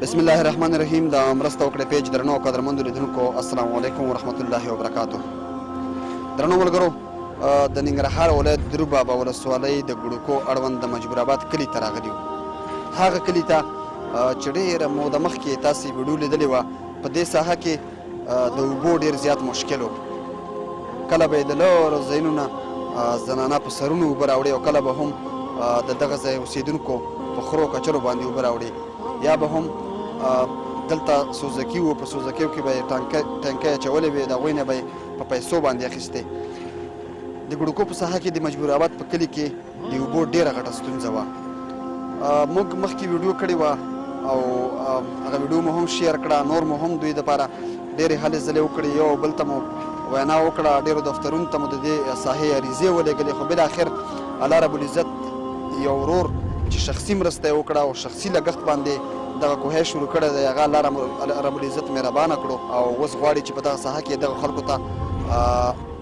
بسم الله الرحمن الرحیم. د مرسته وکړې پیج درنو او قدرمندو لیدونکو السلام علیکم ورحمت الله وبرکاتو. درنو ملګرو، د ننګرهار ولایت درو بابا ولسوالۍ د ګړوکو اړوند د مجبور آباد کلي ته راغلي وو. هغه کلي ته چې ډېره موده مخکې تاسې ویډیو لیدلې وه، په دې ساحه کې د اوبو ډېر زیات مشکل و. کله به یې د لرو ځایونو نه زنانه په سرونو اوبه راوړې او کله به هم د دغه ځای اوسېدونکو په خرو کچرو باندې اوبه راوړې، یا به هم دلته سوزکي وو، په سوزکیو کې به یې ټانکۍ اچولې وې، د هغوی نه به یې په پیسو باندې اخیستې. د ګړوکو په ساحه کې د مجبور آباد په کلي کې د اوبو ډېره غټه ستونزه وه. موږ مخکې ویډیو کړې وه او هغه ویډیو مو هم شیر کړه، نور مو هم دوی دپاره ډېرې هلې ځلې وکړې، یو بل ته مو وینا وکړه، ډېرو دفترونو ته مو د دې ساحې عریضې ولېږلې، خو بالاخر الله رب العزت یو ورور چې شخصي مرسته یې وکړه او شخصي لګښت باندې دغه کوهی شروع کړی دی، هغه الله رب العزت مهربانه کړو او اوس غواړي چې په دغه ساحه کې دغه خلکو ته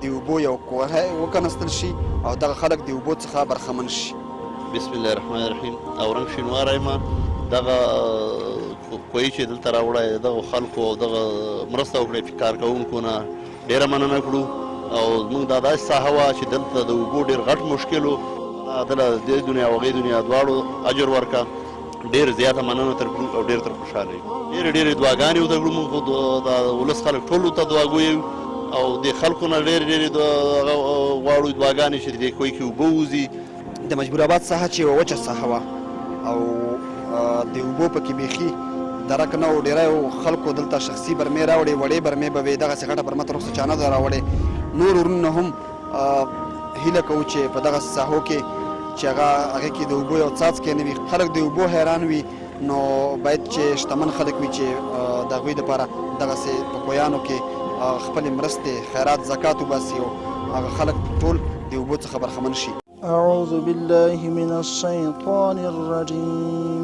د اوبو یو کوهی وکنستل شي او دغه خلک د اوبو څخه برخمن شي. بسم الله الرحمن الرحیم. اورنګ شینواری یم. دغه کوهی چې دلته راوړی دغه خلکو او دغه مرسته وکړې کارکوونکو نه ډېره مننه کړو او زموږ دا داسې ساحه وه چې دلته د اوبو ډېر غټ مشکل و. دله دې دنیا او هغې دنیا دواړو اجر ورکړه. ډېر زیاته مننه تر کړو او ډېر تر خوشحاله یو. ډېرې دعاګانې ورته کړو. موږ خو د ولس خلک ټولو ته دعاګوی یو او د خلکو نه ډېرې غواړو دعاګانې چې د دې کوهي کې اوبه ووځي. د مجبور آباد ساحه چې یوه وچه ساحه وه او د اوبو پکې بیخي درک نه و، ډېری خلکو دلته شخصي برمې راوړې، وړې برمې به وې، دغسې غټه برمه تر اوسه چا نه ده راوړې. نور ورونو هم هیله کوو چې په دغه ساحو کې چې هغې کې د اوبو یو څاڅکی نه وي، خلک د اوبو حیران وي، نو باید چې شتمن خلک وي چې د هغوی دپاره دغسې په کویانو کې خپلې مرستې خیرات زکات وباسي او هغه خلک ټول د اوبو څخه برخمن شي. أعوذ بالله من الشيطان الرجيم.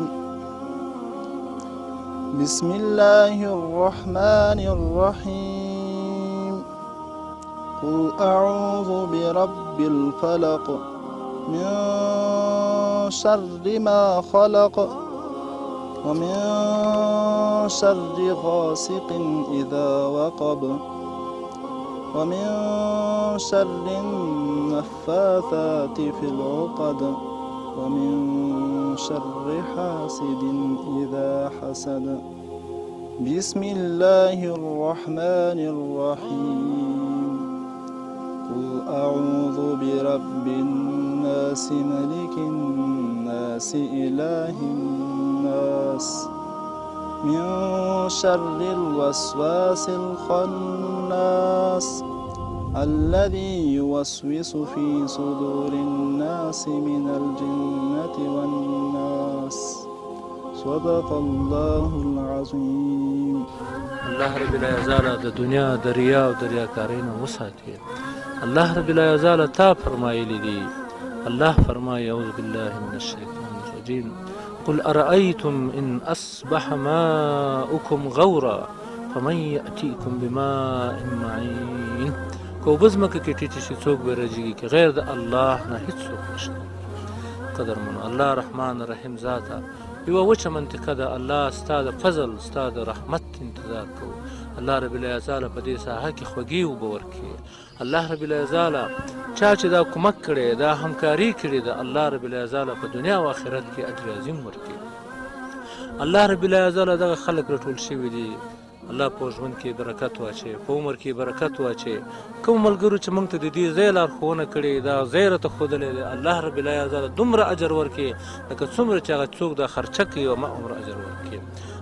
بسم الله الرحمن الرحيم. قل أعوذ برب الفلق من شر ما خلق ومن شر غاسق إذا وقب ومن شر النفاثات في العقد ومن شر حاسد إذا حسد. بسم الله الرحمن الرحيم. قل أعوذ برب الناس ملك الناس إله الناس من شر الوسواس الخناس الذي يوسوس في صدور الناس من الجنة والناس. صدق الله العظيم. الله رب العزت د دنیا د ریا او د ریاکارۍ نه وساتي. الله رب العزت تا فرمایلی دي، الله فرمایي اعوذ بالله من الشیطان الرجیم. قل أرأيتم إن أصبح ماؤكم غورا فمن يأتيكم بماء معين. که اوبه ځمکه کې ټیټې شي څوک به راجېږي که غیر د الله نه هېڅ څوک نشته. قدرمنو الله رحمان رحیم ذاته یوه وچه منطقه ده، الله ستا د فضل ستا د رحمت انتظار کوو. الله رب العزت په دې ساحه کې خوږې اوبه ورکړي. الله رب العزت چا چې دا کومک کړی دا همکاري کړې ده، الله رب العزت په دنیا او آخرت کې اجر عظیم ورکړي. الله رب العزت دغه خلک راټول شوي دي، الله په ژوند کې برکت واچوي، په عمر کې برکت واچوي. کوم ملګرو چې موږ ته د دې ځای لارښوونه کړې دا ځای راته ښودلی دی، الله رب العزت دومره اجر ورکړي لکه څومره چې هغه څوک دا خرچه کوي او ما عمر اجر ورکړي.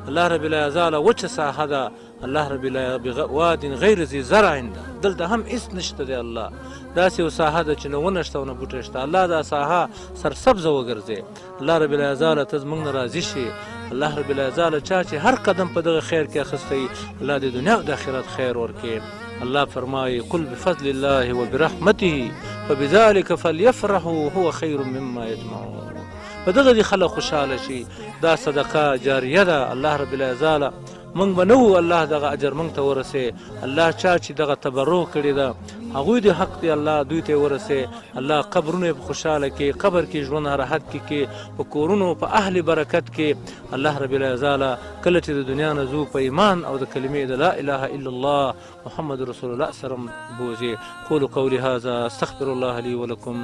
الله رب العزت وچه ساحه ده، الله رب العزت واد غیر ذي زرع ده، دلته هم هېڅ نشته دی. الله داسې یو ساحه ده چې نه ونه شته او نه بوټی شته. الله دا ساحه سرسبزه وګرځي. الله رب العزت ته زموږ نه راضي شي. الله رب العزت چا چې هر قدم په دغه خیر کې اخیستی، الله د دنیا او د آخرت خیر ورکړي. الله فرمایي قل بفضل الله وبرحمته فبذلك فليفرحوا هو خیر مما یجمعون. په دغه دې خلک خوشحاله شي. دا صدقه جاریه ده. الله رب العزت مونږ به نه وو الله دغه اجر مونږ ته ورسې. الله چا چې دغه تبرع کړې ده هغوی د حق دی الله دوی ته ورسې. الله قبرونه یې په خوشحاله کې، قبر کې ژوند راحت کې، په کورونو په اهل برکت کې. الله رب العزاله کله چې د دنیا نه ځو په ایمان او د کلمې د لا اله الا الله محمد رسول الله سره بوځي. قولوا قولي هذا استغفر الله لي ولكم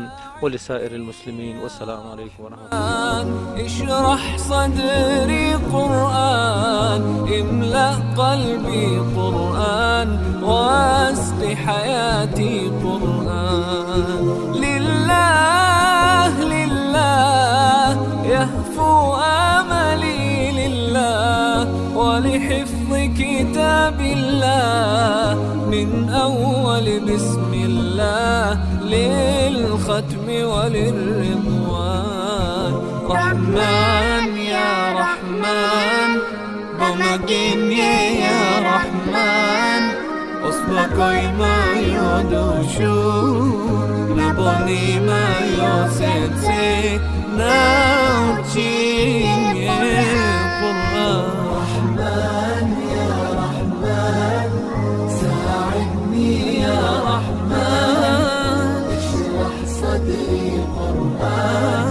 ولسائر المسلمين والسلام عليكم ورحمة الله. اشرح صدري قرآن، املأ قلبي قرآن، واسق حياتي قرآن. لله لله يهفو آملي لله، ولحفظ كتاب الله من أول بسم الله للختم وللرضوان. رحمن يا رحمن بمجيني يا رحمن، أصبحي ما يدوشو نبني ما يوسيتي ناوتشيني قرآن. رحمن يا رحمن ساعدني يا رحمن، اشرح صدري قرآن،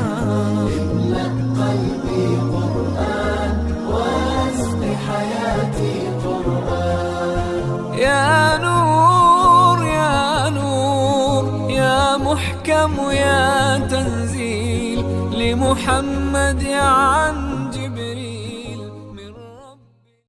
املأ قلبي قرآن، واسق حياتي قرآن. يا نور يا نور يا محكم يا تنزيل لمحمد عن